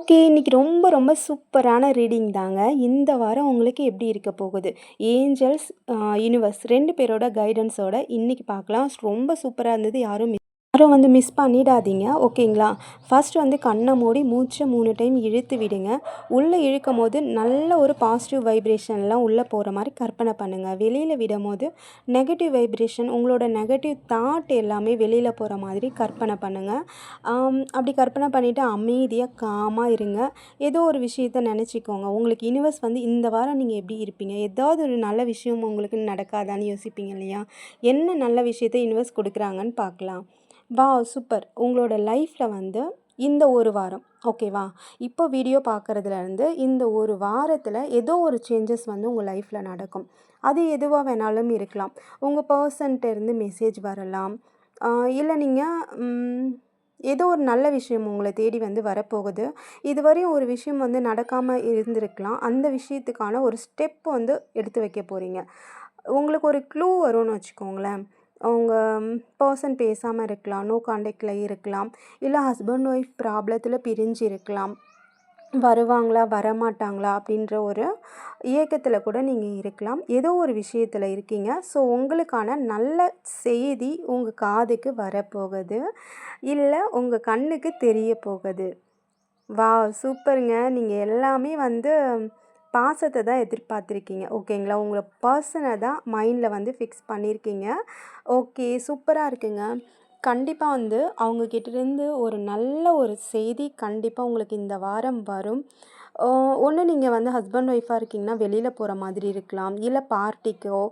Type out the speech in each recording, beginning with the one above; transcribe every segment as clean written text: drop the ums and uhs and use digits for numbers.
Okay. இன்னைக்கு ரொம்ப ரொம்ப சூப்பரான ரீடிங் தாங்க. இந்த வாரம் உங்களுக்கு எப்படி இருக்க போகுது? ஏஞ்சல்ஸ், யுனிவர்ஸ் 2 பேரோட கைடன்ஸோட இன்னைக்கு பார்க்கலாம். ரொம்ப சூப்பரா இருந்தது. யாரும் வந்து மிஸ் பண்ணிடாதீங்க. ஓகேங்களா? ஃபர்ஸ்ட் வந்து கண்ண மூடி மூச்ச 3 டைம் இழுத்து விடுங்க. உள்ள இழுக்கும்போது நல்ல ஒரு பாசிட்டிவ் வைப்ரேஷன்லாம் உள்ள போற மாரி கற்பனை பண்ணுங்க. வெளியில விடும்போது நெகட்டிவ் வைப்ரேஷன் உங்களோட நெகட்டிவ் தாட் எல்லாமே வெளியில போற மாதிரி கற்பனை பண்ணுங்க. அப்படி கற்பனை பண்ணிட்டு அமைதியா காமா இருங்க. ஏதோ ஒரு விஷயத்த நெனச்சிக்கோங்க. உங்களுக்கு யுனிவர்ஸ் வந்து இந்த வாரம் நீங்க எப்படி இருப்பீங்க? ஏதாவது ஒரு நல்ல விஷயம் உங்களுக்கு நடக்காதான்னு யோசிப்பீங்க இல்லையா? என்ன நல்ல விஷயத்த யுனிவர்ஸ் குடுக்குறாங்கன்னு பார்க்கலாம். வாவ்! சூப்பர். உங்களோட லைஃப்ல வந்து இந்த ஒரு வாரம் ஓகேவா? இப்போ வீடியோ பார்க்குறதுலேருந்து இந்த ஒரு வாரத்தில் ஏதோ ஒரு சேஞ்சஸ் வந்து உங்கள் லைஃப்பில் நடக்கும். அது எதுவாக வேணாலும் இருக்கலாம். உங்கள் பர்சன்ட்ட இருந்து மெசேஜ் வரலாம். இல்லை நீங்கள் ஏதோ ஒரு நல்ல விஷயம் உங்களை தேடி வந்து வரப்போகுது. இதுவரையும் ஒரு விஷயம் வந்து நடக்காமல் இருந்திருக்கலாம். அந்த விஷயத்துக்கான ஒரு ஸ்டெப் வந்து எடுத்து வைக்க போகிறீங்க. உங்களுக்கு ஒரு க்ளூ வரும்னு வச்சுக்கோங்களேன். அவங்க பர்சன் பேசாமல் இருக்கலாம், நோ கான்டாக்டில் இருக்கலாம், இல்லை ஹஸ்பண்ட் ஒய்ஃப் ப்ராப்ளத்தில் பிரிஞ்சு இருக்கலாம். வருவாங்களா வரமாட்டாங்களா அப்படின்ற ஒரு ஏக்கத்தில் கூட நீங்கள் இருக்கலாம். ஏதோ ஒரு விஷயத்தில் இருக்கீங்க. ஸோ உங்களுக்கான நல்ல செய்தி உங்கள் காதுக்கு வரப்போகுது, இல்லை உங்கள் கண்ணுக்கு தெரிய போகுது. வாவ்! சூப்பருங்க. நீங்கள் எல்லாமே வந்து பாசத்தை தான் எதிர்பார்த்துருக்கீங்க. ஓகேங்களா? உங்கள பர்சனை தான் மைண்டில் வந்து ஃபிக்ஸ் பண்ணியிருக்கீங்க. ஓகே, சூப்பராக இருக்குங்க. கண்டிப்பாக வந்து அவங்க கிட்டேருந்து ஒரு நல்ல ஒரு செய்தி கண்டிப்பாக உங்களுக்கு இந்த வாரம் வரும். ஒன்று நீங்கள் வந்து ஹஸ்பண்ட் ஒய்ஃபாக இருக்கீங்கன்னா வெளியில் போகிற மாதிரி இருக்கலாம், இல்லை பார்ட்டிக்கோ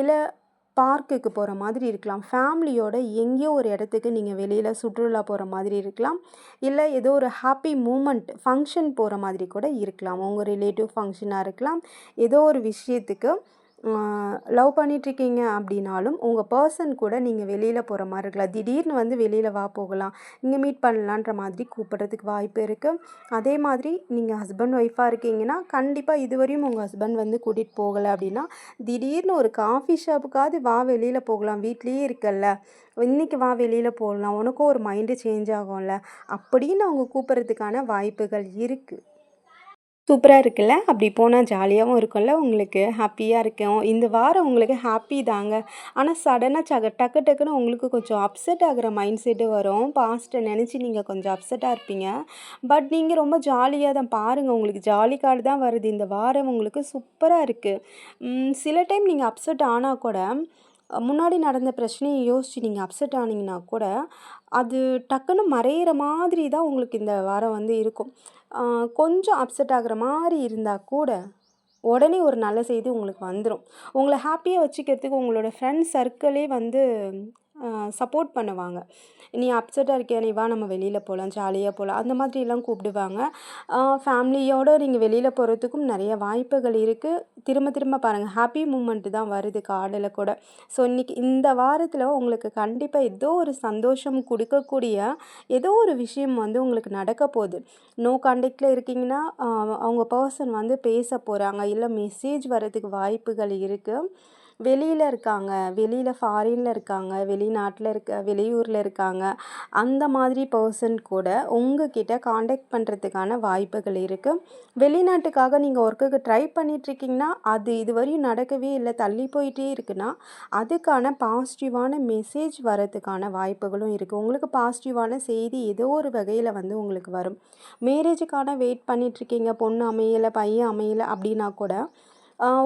இல்லை பார்க்குக்கு போகிற மாதிரி இருக்கலாம். ஃபேமிலியோட எங்கேயோ ஒரு இடத்துக்கு நீங்கள் வெளியில் சுற்றுலா போகிற மாதிரி இருக்கலாம். இல்லை ஏதோ ஒரு ஹாப்பி மூமெண்ட் ஃபங்க்ஷன் போகிற மாதிரி கூட இருக்கலாம். உங்கள் ரிலேட்டிவ் ஃபங்க்ஷனாக இருக்கலாம். ஏதோ ஒரு விஷயத்துக்கு லவ் பண்ணிகிட்ருக்கீங்க அப்படின்னாலும் உங்கள் பர்சன் கூட நீங்கள் வெளியில் போகிற மாதிரி இருக்கலாம். திடீர்னு வந்து வெளியில் வா போகலாம், இங்கே மீட் பண்ணலான்ற மாதிரி கூப்பிட்றதுக்கு வாய்ப்பு இருக்குது. அதே மாதிரி நீங்கள் ஹஸ்பண்ட் ஒய்ஃபாக இருக்கீங்கன்னா கண்டிப்பாக இதுவரையும் உங்கள் ஹஸ்பண்ட் வந்து கூட்டிகிட்டு போகலை அப்படின்னா திடீர்னு ஒரு காஃபி ஷாப்புக்காவது வா வெளியில் போகலாம், வீட்லேயே இருக்கல்ல, இன்றைக்கி வா வெளியில் போகலாம், உனக்கும் ஒரு மைண்டு சேஞ்ச் ஆகும்ல அப்படின்னு அவங்க கூப்பிட்றதுக்கான வாய்ப்புகள் இருக்குது. சூப்பராக இருக்குல்ல? அப்படி போனால் ஜாலியாகவும் இருக்கும்ல, உங்களுக்கு ஹாப்பியாக இருக்கும். இந்த வாரம் உங்களுக்கு ஹாப்பி தாங்க. ஆனால் சடனாக டக்கு டக்குன்னு உங்களுக்கு கொஞ்சம் அப்செட் ஆகுற மைண்ட் செட்டு வரும். பாஸ்ட்டை நினச்சி நீங்கள் கொஞ்சம் அப்செட்டாக இருப்பீங்க. பட் நீங்கள் ரொம்ப ஜாலியாக தான் பாருங்கள், உங்களுக்கு ஜாலி கார்டு தான் வருது. இந்த வாரம் உங்களுக்கு சூப்பராக இருக்குது. சில டைம் நீங்கள் அப்செட் ஆனால் கூட முன்னாடி நடந்த பிரச்சனையை யோசித்து நீங்கள் அப்செட் ஆனீங்கன்னா கூட அது டக்குன்னு மறையிற மாதிரி தான் உங்களுக்கு இந்த வாரம் வந்து இருக்கும். கொஞ்சம் அப்செட் ஆகுற மாதிரி இருந்தால் கூட உடனே ஒரு நல்ல செய்தி உங்களுக்கு வந்துடும். உங்களை ஹாப்பியாக வச்சுக்கிறதுக்கு உங்களோட ஃப்ரெண்ட்ஸ் சர்க்கிளே வந்து சப்போர்ட் பண்ணுவாங்க. நீ அப்செட்டாக இருக்கியா, நீ வா நம்ம வெளியில் போகலாம், ஜாலியாக போகலாம், அந்த மாதிரிலாம் கூப்பிடுவாங்க. ஃபேமிலியோடு நீங்கள் வெளியில் போகிறதுக்கும் நிறைய வாய்ப்புகள் இருக்குது. திரும்ப திரும்ப பாருங்கள், ஹாப்பி மூமெண்ட்டு தான் வருது கார்டில் கூட. ஸோ இன்றைக்கி இந்த வாரத்தில் உங்களுக்கு கண்டிப்பாக ஏதோ ஒரு சந்தோஷம் கொடுக்கக்கூடிய ஏதோ ஒரு விஷயம் வந்து உங்களுக்கு நடக்க போகுது. நோ கான்டாக்டில் இருக்கீங்கன்னா அவங்க பர்சன் வந்து பேச போகிறாங்க, இல்லை மெசேஜ் வரதுக்கு வாய்ப்புகள் இருக்குது. வெளியில் இருக்காங்க, வெளியில் ஃபாரினில் இருக்காங்க, வெளியூரில் இருக்காங்க, அந்த மாதிரி பர்சன் கூட உங்ககிட்ட காண்டாக்ட் பண்ணுறதுக்கான வாய்ப்புகள் இருக்குது. வெளிநாட்டுக்காக நீங்கள் ஒர்க்குக்கு ட்ரை பண்ணிகிட்ருக்கீங்கன்னா அது இதுவரையும் நடக்கவே இல்லை, தள்ளி போயிட்டே இருக்குன்னா அதுக்கான பாசிட்டிவான மெசேஜ் வரதுக்கான வாய்ப்புகளும் இருக்குது. உங்களுக்கு பாசிட்டிவான செய்தி ஏதோ ஒரு வகையில் வந்து உங்களுக்கு வரும். மேரேஜுக்கான வெயிட் பண்ணிகிட்ருக்கீங்க, பொண்ணு அமையலை, பையன் அமையலை அப்படின்னா கூட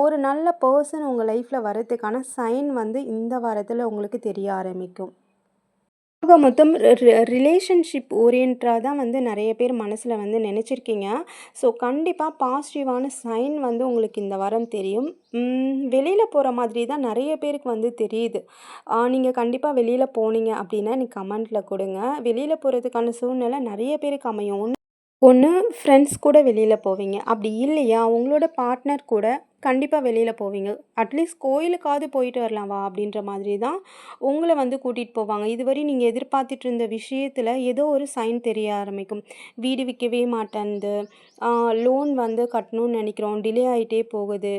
ஒரு நல்ல பர்சன் உங்கள் லைஃப்பில் வரதுக்கான சைன் வந்து இந்த வாரத்தில் உங்களுக்கு தெரிய ஆரம்பிக்கும். ஆக மொத்தம் ரிலேஷன்ஷிப் ஓரியன்டாக தான் வந்து நிறைய பேர் மனசில் வந்து நினச்சிருக்கீங்க. ஸோ கண்டிப்பாக பாசிட்டிவான சைன் வந்து உங்களுக்கு இந்த வாரம் தெரியும். வெளியில் போகிற மாதிரி தான் நிறைய பேருக்கு வந்து தெரியுது. நீங்கள் கண்டிப்பாக வெளியில் போனீங்க அப்படின்னா எனக்கு கமெண்ட்டில் கொடுங்க. வெளியில் போகிறதுக்கான சூழ்நிலை நிறைய பேருக்கு அமையும். ஒன்று ஃப்ரெண்ட்ஸ் கூட வெளியில் போவீங்க, அப்படி இல்லையா உங்களோட பார்ட்னர் கூட கண்டிப்பாக வெளியில் போவீங்க. அட்லீஸ்ட் கோயிலுக்காவது போயிட்டு வரலாம் வா அப்படின்ற மாதிரி தான் உங்களை வந்து கூட்டிகிட்டு போவாங்க. இதுவரை நீங்கள் எதிர்பார்த்துட்டு இருந்த விஷயத்தில் ஏதோ ஒரு சைன் தெரிய ஆரம்பிக்கும். வீடு விற்கவே மாட்டேன்து, லோன் வந்து கட்டணும்னு நினைக்கிறோம், டிலே ஆகிட்டே போகுது,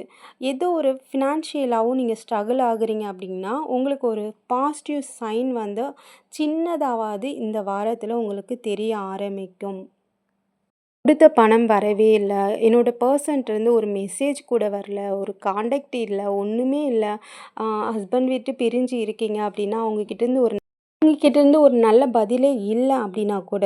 ஏதோ ஒரு ஃபினான்ஷியலாகவும் நீங்கள் ஸ்ட்ரகிள் ஆகுறீங்க அப்படின்னா உங்களுக்கு ஒரு பாசிட்டிவ் சைன் வந்து சின்னதாவது இந்த வாரத்தில் உங்களுக்கு தெரிய ஆரம்பிக்கும். குடுத்த பணம் வரவே இல்ல. என்னோட பெர்சன்ட்டருந்து ஒரு மெசேஜ் கூட வரல. ஒரு கான்டாக்ட் இல்ல. ஒண்ணுமே இல்ல. ஹஸ்பண்ட் விட்டு பிரிஞ்சு இருக்கீங்க அப்டின்னா, அவங்க கிட்டேருந்து ஒரு நல்ல பதிலே இல்ல அப்டின்னா கூட,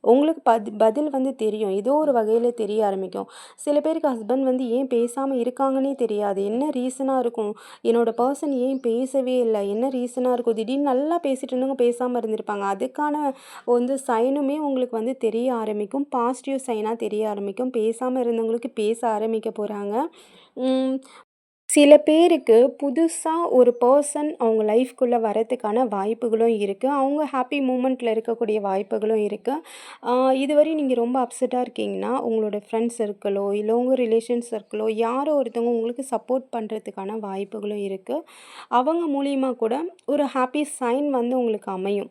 உங்களுக்கு பதில் வந்து தெரியும். ஏதோ ஒரு வகையில தெரிய ஆரம்பிக்கும். சில பேருக்கு ஹஸ்பண்ட் வந்து ஏன் பேசாம இருக்காங்கன்னே தெரியாது. என்ன ரீசனா இருக்கும்? என்னோட பெர்சன் ஏன் பேசவே இல்ல? என்ன ரீசனா இருக்கும்? திடீர்னு நல்லா பேசிட்டு இருந்தவங்க பேசாம இருந்திருப்பாங்க. அதுக்கான வந்து சைனுமே உங்களுக்கு வந்து தெரிய ஆரம்பிக்கும். பாசிட்டிவ் சைனா தெரிய ஆரம்பிக்கும். பேசாம இருந்தவங்களுக்கு பேச ஆரம்பிக்க போறாங்க. ம். சில பேருக்கு புதுசா ஒரு பெர்சன் அவங்க லைஃப்குள்ள வரதுக்கான வாய்ப்புகளும் இருக்கு. அவங்க ஹாப்பி மூமெண்ட்ல இருக்கக்கூடிய வாய்ப்புகளும் இருக்கு. அ இதுவரை நீங்க ரொம்ப அப்செட்டா இருக்கீங்கன்னா, உங்களோட ஃப்ரெண்ட்ஸ் சர்க்கிளோ, இல்ல உங்க ரிலேஷன் சர்க்கிளோ யாரோ ஒருத்தவங்க உங்களுக்கு சப்போர்ட் பண்றதுக்கான வாய்ப்புகளும் இருக்கு. அவங்க மூலியமா கூட ஒரு ஹாப்பி சைன் வந்து உங்களுக்கு அமையும்.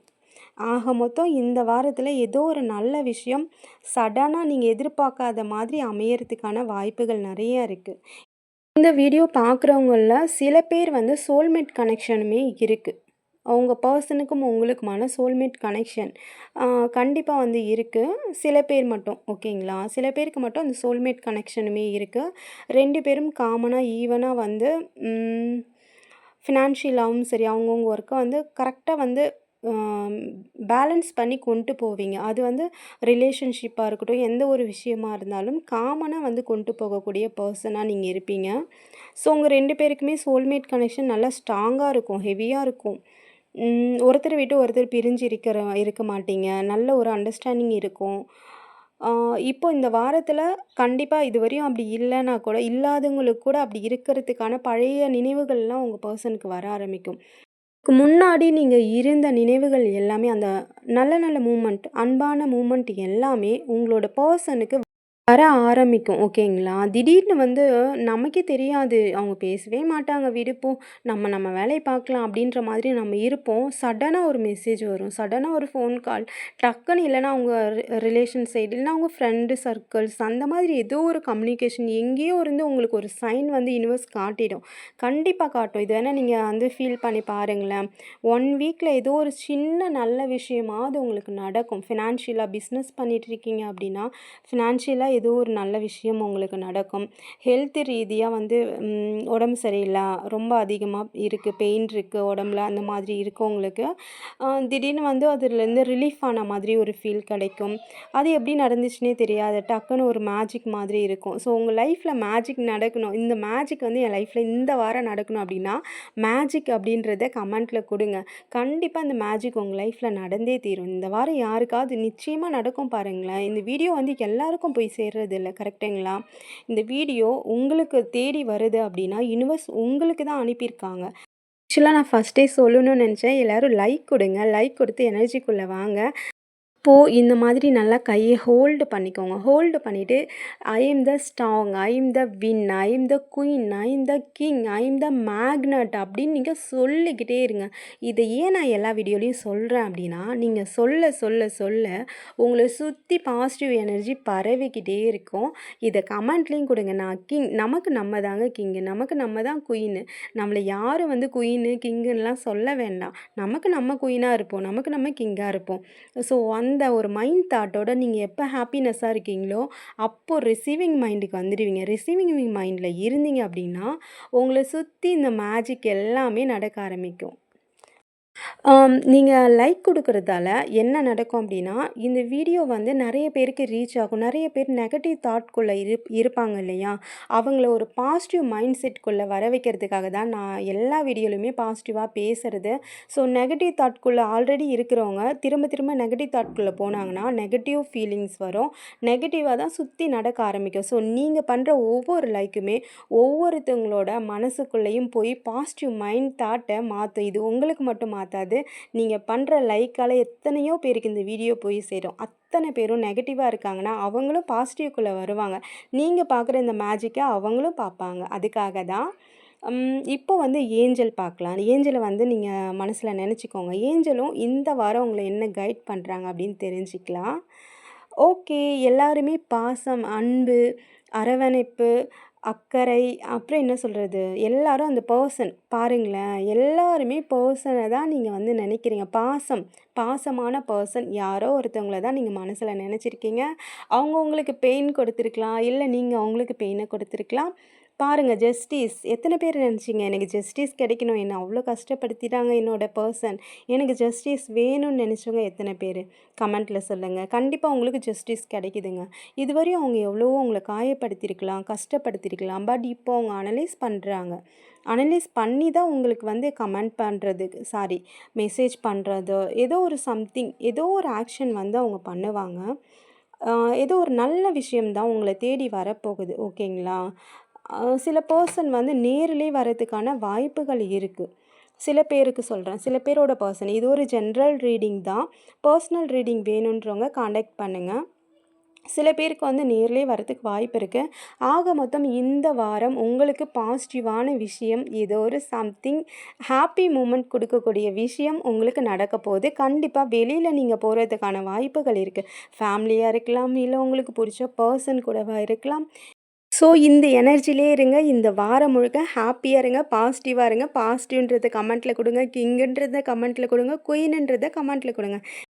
ஆக மொத்தம் இந்த வாரத்தில ஏதோ ஒரு நல்ல விஷயம் சடனா நீங்க எதிர்பார்க்காத மாதிரி அமையறதுக்கான வாய்ப்புகள் நெறைய இருக்கு. இந்த வீடியோ பார்க்குறவங்கள்ல சில பேர் வந்து சோல்மேட் கனெக்ஷனுமே இருக்கு. அவங்க பெர்சனுக்கும் உங்களுக்குமான சோல்மேட் கனெக்ஷன் அ கண்டிப்பா வந்து இருக்கு. சில பேர் மட்டும் ஓகேங்களா? சில பேருக்கு மட்டும் அந்த சோல்மேட் கனெக்ஷனுமே இருக்கு. 2 பேரும் காமனா, ஈவனா வந்து ம் ஃபினான்ஷியலாவும் சரி, அவங்கவங்க ஒர்க்க வந்து கரெக்ட்டா வந்து அ பேலன்ஸ் பண்ணி கொண்டு போவீங்க. அது வந்து ரிலேஷன்ஷிப்பா இருக்கட்டும், எந்த ஒரு விஷயமா இருந்தாலும் காமனா வந்து கொண்டு போகக்கூடிய பெர்சனா நீங்க இருப்பீங்க. ஸோ உங்க 2 பேருக்குமே சோல்மேட் கனெக்ஷன் நல்லா ஸ்ட்ராங்கா இருக்கும். ஹெவியா இருக்கும். ஒருத்தர விட்டு ஒருத்தர் பிரிஞ்சு இருக்க மாட்டீங்க. நல்ல ஒரு அண்டர்ஸ்டாண்டிங் இருக்கும். ஆ இப்போ இந்த வாரத்தில கண்டிப்பா இதுவரையும் அப்படி இல்லன்னா கூட, இல்லாதவங்களுக்கு கூட அப்படி இருக்கிறதுக்கான பழைய நினைவுகள்லாம் உங்க பெர்சனுக்கு வர ஆரம்பிக்கும். இதுக்கு முன்னாடி நீங்க இருந்த நினைவுகள் எல்லாமே அந்த நல்ல நல்ல மூமெண்ட், அன்பான மூமெண்ட் எல்லாமே உங்களோட பெர்சனுக்கு வர ஆரம்பிக்கும். ஓகேங்களா? திடீர்னு வந்து நமக்கே தெரியாது. அவங்க பேசவே மாட்டாங்க. விடு போ! நம்ம வேலைய பார்க்கலாம் அப்டின்ற மாதிரி நம்ம இருப்போம். சடனா ஒரு மெசேஜ் வரும். சடனா ஒரு ஃபோன் கால். டக்குன்னு இல்லன்னா அவங்க ரிலேஷன் சைடு இல்லன்னா அவங்க ஃப்ரெண்டு சர்க்கிள்ஸ் அந்த மாதிரி ஏதோ ஒரு கம்யூனிகேஷன் எங்கேயோ இருந்து உங்களுக்கு ஒரு சைன் வந்து யுனிவர்ஸ் காட்டிடும். கண்டிப்பா காட்டும். இது வேணா நீங்க வந்து ஃபீல் பண்ணி பாருங்களேன். 1 வீக்ல ஏதோ ஒரு சின்ன நல்ல விஷயமாவது உங்களுக்கு நடக்கும். ஃபினான்ஷியலா பிஸ்னஸ் பண்ணிட்டு இருக்கீங்க அப்டின்னா, ஃபினான்ஷியலா ஏதோ ஒரு நல்ல விஷயம் உங்களுக்கு நடக்கும். ஹெல்த் ரீதியா வந்து உடம்பு சரியில்ல, ரொம்ப அதிகமா இருக்கு, பெயின் இருக்கு உடம்புல அந்த மாதிரி இருக்கவங்களுக்கு, திடீர்னு வந்து அதுலேருந்து ரிலீஃப் ஆன மாதிரி ஒரு ஃபீல் கிடைக்கும். அது எப்படி நடந்துச்சுன்னே தெரியாது. டக்குன்னு ஒரு மேஜிக் மாதிரி இருக்கும். ஸோ உங்க லைஃப்ல மேஜிக் நடக்கணும். இந்த மேஜிக் வந்து என் லைஃப்ல இந்த வாரம் நடக்கணும் அப்படின்னா, மேஜிக் அப்படின்றத கமெண்ட்ல குடுங்க. கண்டிப்பா இந்த மேஜிக் உங்க லைஃப்ல நடந்தே தீரும். இந்த வாரம் யாருக்காவது நிச்சயமா நடக்கும் பாருங்களேன். இந்த வீடியோ வந்து எல்லாருக்கும் போய் சேர்றதில்ல. கரெக்ட்டுங்களா? இந்த வீடியோ உங்களுக்கு தேடி வருது அப்படின்னா, யுனிவர்ஸ் உங்களுக்கு தான் அனுப்பியிருக்காங்க. ஆக்சுவலா நான் ஃபர்ஸ்ட்டே சொல்லணும்னு நெனச்சேன். எல்லாரும் லைக் குடுங்க. லைக் குடுத்து எனர்ஜிக்குள்ள வாங்க. இப்போ இந்த மாதிரி நல்லா கைய ஹோல்டு பண்ணிக்கோங்க. ஹோல்டு பண்ணிட்டு, I am the strong, I am the win, I am the queen, I am the king, I am the magnet அப்படின்னு நீங்க சொல்லிக்கிட்டே இருங்க. இத ஏன் நான் எல்லா வீடியோலயும் சொல்றேன் அப்படின்னா, நீங்க சொல்ல சொல்ல சொல்ல உங்கள சுத்தி பாசிட்டிவ் எனர்ஜி பரவிக்கிட்டே இருக்கும். இத கமெண்ட்லயும் குடுங்க. நான் கிங். நமக்கு நம்ம தாங்க கிங்கு. நமக்கு நம்ம தான் குயினு. நம்மள யாரும் வந்து குயினு, கிங்குன்னுலாம் சொல்ல வேண்டாம். நமக்கு நம்ம குயினா இருப்போம். நமக்கு நம்ம கிங்கா இருப்போம். ஸோ அந்த ஒரு மைண்ட் தாட்டோட நீங்க எப்ப ஹாப்பினஸ்ஸா இருக்கீங்களோ, அப்போ ரிசீவிங் மைண்டுக்கு வந்துடுவீங்க. ரிசீவிங் மைண்ட்ல இருந்தீங்க அப்படின்னா, உங்கள சுத்தி இந்த மேஜிக் எல்லாமே நடக்க ஆரம்பிக்கும். நீங்க லைக் குடுக்குறதால என்ன நடக்கும் அப்டின்னா, இந்த வீடியோ வந்து நெறைய பேருக்கு ரீச் ஆகும். நெறைய பேர் நெகட்டிவ் தாட்குள்ள இருப்பாங்க இல்லையா? அவங்கள ஒரு பாசிட்டிவ் மைண்ட் செட்குள்ள வர வைக்கிறதுக்காக தான் நான் எல்லா வீடியோலயுமே பாசிட்டிவா பேசுறது. ஸோ நெகட்டிவ் தாட்குள்ள ஆல்ரெடி இருக்கிறவங்க திரும்ப திரும்ப நெகட்டிவ் தாட்குள்ள போனாங்கன்னா, நெகட்டிவ் ஃபீலிங்ஸ் வரும். நெகட்டிவா தான் சுத்தி நடக்க ஆரம்பிக்கும். ஸோ நீங்க பண்ற ஒவ்வொரு லைக்குமே ஒவ்வொருத்தவங்களோட மனசுக்குள்ளேயும் போய் பாசிட்டிவ் மைண்ட் தாட்ட மாத்தும். இது உங்களுக்கு மட்டும் மாத்தாது. நீங்க பண்ற லைக்கால எத்தனையோ பேருக்கு இந்த வீடியோ போய் சேரும். அத்தனை பேரும் நெகட்டிவா இருக்காங்கன்னா, அவங்களும் பாசிட்டிவ்குள்ள வருவாங்க. நீங்க பார்க்குற இந்த மேஜிக்க அவங்களும் பார்ப்பாங்க. அதுக்காக தான். இப்போ வந்து ஏஞ்சல் பார்க்கலாம். ஏஞ்சல வந்து நீங்க மனசுல நெனச்சுக்கோங்க. ஏஞ்சலும் இந்த வாரம் உங்கள என்ன கைட் பண்றாங்க அப்படின்னு தெரிஞ்சுக்கலாம். ஓகே. எல்லாருமே பாசம், அன்பு, அரவணைப்பு அக்கறை, அப்புறம் என்ன சொல்றது? எல்லாரும் அந்த பெர்சன் பாருங்களேன், எல்லாருமே பெர்சன தான் நீங்க வந்து நெனைக்கிறீங்க. பாசமான பெர்சன் யாரோ ஒருத்தவங்கள தான் நீங்க மனசுல நெனச்சிருக்கீங்க. அவங்க உங்களுக்கு பெயின் கொடுத்துருக்கலாம், இல்ல நீங்க அவங்களுக்கு பெயின கொடுத்துருக்கலாம். பாருங்க ஜஸ்டிஸ் எத்தன பேர் நெனச்சீங்க? எனக்கு ஜஸ்டிஸ் கிடைக்கணும். என்ன அவ்ளோ கஷ்டப்படுத்திட்டாங்க என்னோட பெர்சன். எனக்கு ஜஸ்டிஸ் வேணும்னு நெனச்சவங்க எத்தன பேரு? கமெண்ட்ல சொல்லுங்க. கண்டிப்பா உங்களுக்கு ஜஸ்டிஸ் கிடைக்குதுங்க. இதுவரையும் அவங்க எவ்வளவோ உங்கள காயப்படுத்தியிருக்கலாம், கஷ்டப்படுத்தியிருக்கலாம். பட் இப்போ அவங்க அனலைஸ் பண்றாங்க. அனலைஸ் பண்ணி தான் உங்களுக்கு வந்து கமெண்ட் பண்றதுக்கு மெசேஜ் பண்றதோ, ஏதோ ஒரு சம்திங் ஏதோ ஒரு ஆக்ஷன் வந்து அவங்க பண்ணுவாங்க. அ ஏதோ ஒரு நல்ல விஷயம் தான் உங்கள தேடி வரப்போகுது. ஓகேங்களா? சில பெர்சன் வந்து நேரிலே வரதுக்கான வாய்ப்புகள் இருக்கு. சில பேருக்கு சொல்றேன். சில பேரோட பெர்சன். இது ஒரு ஜென்ரல் ரீடிங் தான். பர்சனல் ரீடிங் வேணுன்றவங்க கான்டாக்ட் பண்ணுங்க. சில பேருக்கு வந்து நேர்லயே வரதுக்கு வாய்ப்பு இருக்கு. ஆக மொத்தம் இந்த வாரம் உங்களுக்கு பாசிட்டிவான விஷயம், ஏதோ ஒரு சம்திங் ஹாப்பி மூமெண்ட் குடுக்கக்கூடிய விஷயம் உங்களுக்கு நடக்க போகுது. கண்டிப்பா வெளியில நீங்க போறதுக்கான வாய்ப்புகள் இருக்கு. ஃபேமிலியா இருக்கலாம், இல்ல உங்களுக்கு புடிச்ச பெர்சன் கூடவா இருக்கலாம். ஸோ இந்த எனர்ஜிலே இருங்க. இந்த வாரம் முழுக்க ஹாப்பியா இருங்க, பாசிட்டிவா இருங்க. பாசிட்டிவ்ன்றத கமெண்ட்ல குடுங்க. கிங்குன்றத கமெண்ட்ல குடுங்க. குயினுன்றத கமெண்ட்ல குடுங்க.